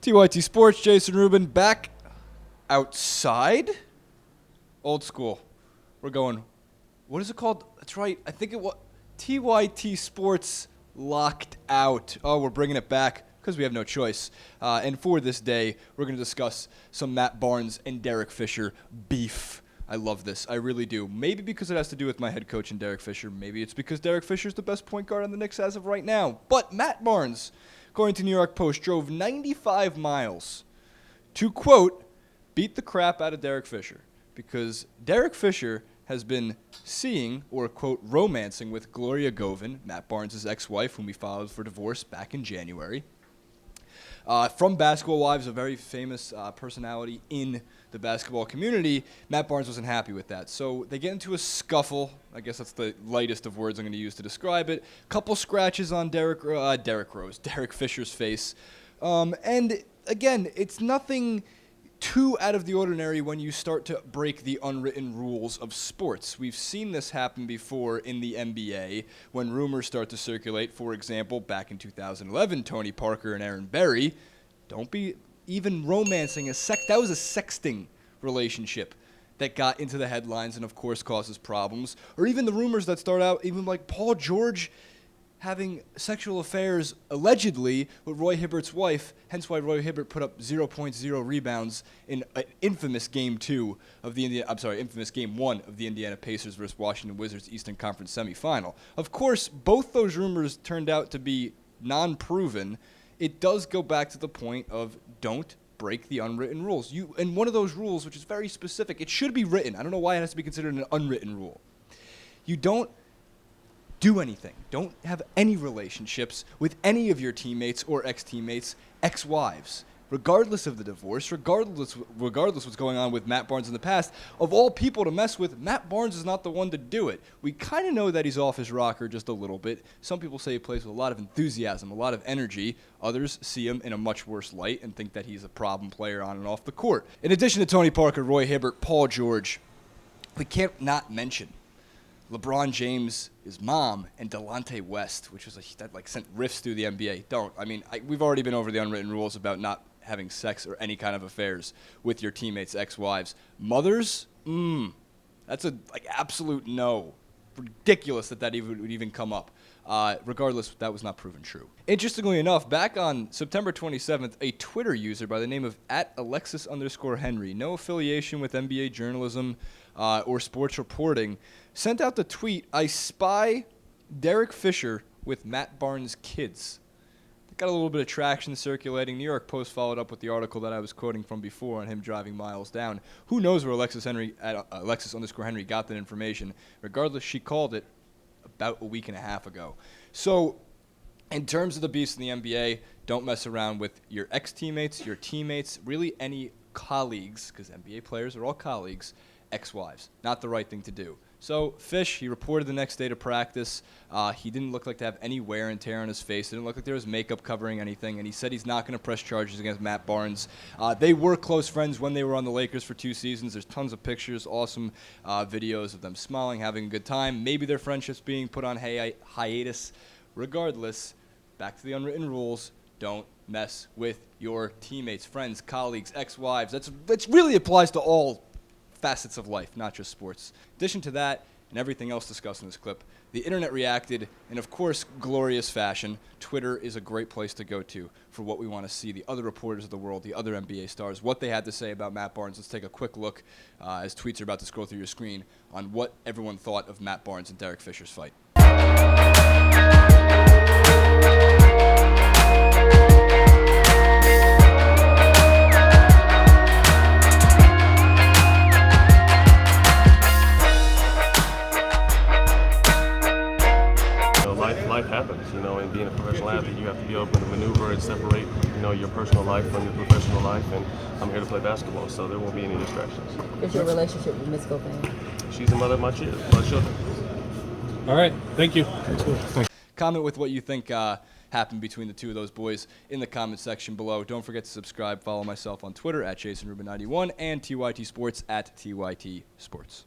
TYT Sports, Jason Rubin back outside. Old school. We're going, what is it called? That's right. I think it was TYT Sports Locked Out. Oh, we're bringing it back because we have no choice. And for this day, we're going to discuss some Matt Barnes and Derek Fisher beef. I love this. I really do. Maybe because it has to do with my head coach and Derek Fisher. Maybe it's because Derek Fisher's the best point guard on the Knicks as of right now. But Matt Barnes, according to New York Post, drove 95 miles to, quote, beat the crap out of Derek Fisher. Because Derek Fisher has been seeing, or, quote, romancing with Gloria Govan, Matt Barnes' ex-wife, whom he filed for divorce back in January. From Basektball Wives, a very famous personality in the basketball community, Matt Barnes wasn't happy with that. So they get into a scuffle. I guess that's the lightest of words I'm going to use to describe it. Couple scratches on Derek Fisher's face. And again, it's nothing too out of the ordinary when you start to break the unwritten rules of sports. We've seen this happen before in the NBA when rumors start to circulate. For example, back in 2011, Tony Parker and Aaron Berry. Don't be even romancing that was a sexting relationship that got into the headlines and, of course, causes problems. Or even the rumors that start out, even like Paul George having sexual affairs, allegedly, with Roy Hibbert's wife, hence why Roy Hibbert put up 0.0 rebounds in infamous Game 1 of the Indiana Pacers versus Washington Wizards Eastern Conference semifinal. Of course, both those rumors turned out to be non-proven. It does go back to the point of don't break the unwritten rules. And one of those rules, which is very specific, it should be written. I don't know why it has to be considered an unwritten rule. You don't do anything. Don't have any relationships with any of your teammates or ex-teammates, ex-wives. Regardless of the divorce, regardless what's going on with Matt Barnes in the past, of all people to mess with, Matt Barnes is not the one to do it. We kind of know that he's off his rocker just a little bit. Some people say he plays with a lot of enthusiasm, a lot of energy. Others see him in a much worse light and think that he's a problem player on and off the court. In addition to Tony Parker, Roy Hibbert, Paul George, we can't not mention LeBron James, his mom, and Delonte West, which was that sent rifts through the NBA. We've already been over the unwritten rules about not having sex or any kind of affairs with your teammates' ex-wives. Mothers, that's a absolute no. Ridiculous that would even come up. Regardless, that was not proven true. Interestingly enough, back on September 27th, a Twitter user by the name of @Alexis_Henry, no affiliation with NBA journalism or sports reporting, sent out the tweet, "I spy Derek Fisher with Matt Barnes' kids." It got a little bit of traction circulating. New York Post followed up with the article that I was quoting from before on him driving miles down. Who knows where Alexis_Henry got that information. Regardless, she called it about a week and a half ago. So in terms of the beefs in the NBA, don't mess around with your ex-teammates, your teammates, really any colleagues, because NBA players are all colleagues, ex-wives. Not the right thing to do. So Fish, he reported the next day to practice. He didn't look like to have any wear and tear on his face. It didn't look like there was makeup covering anything, and he said he's not going to press charges against Matt Barnes. They were close friends when they were on the Lakers for 2 seasons. There's tons of pictures, awesome videos of them smiling, having a good time. Maybe their friendship's being put on hiatus. Regardless, back to the unwritten rules. Don't mess with your teammates, friends, colleagues, ex-wives. That really applies to all facets of life, not just sports. In addition to that and everything else discussed in this clip, the internet reacted in, of course, glorious fashion. Twitter is a great place to go to for what we want to see, the other reporters of the world, the other NBA stars, what they had to say about Matt Barnes. Let's take a quick look as tweets are about to scroll through your screen on what everyone thought of Matt Barnes and Derek Fisher's fight. Life happens, and being a professional athlete, you have to be able to maneuver and separate, your personal life from your professional life, and I'm here to play basketball, so there won't be any distractions. What's your relationship with Miss Govan? She's the mother of my children. All right, thank you. That's cool. Thanks. Comment with what you think happened between the two of those boys in the comment section below. Don't forget to subscribe. Follow myself on Twitter @JasonRubin91 and TYT Sports @TYT Sports.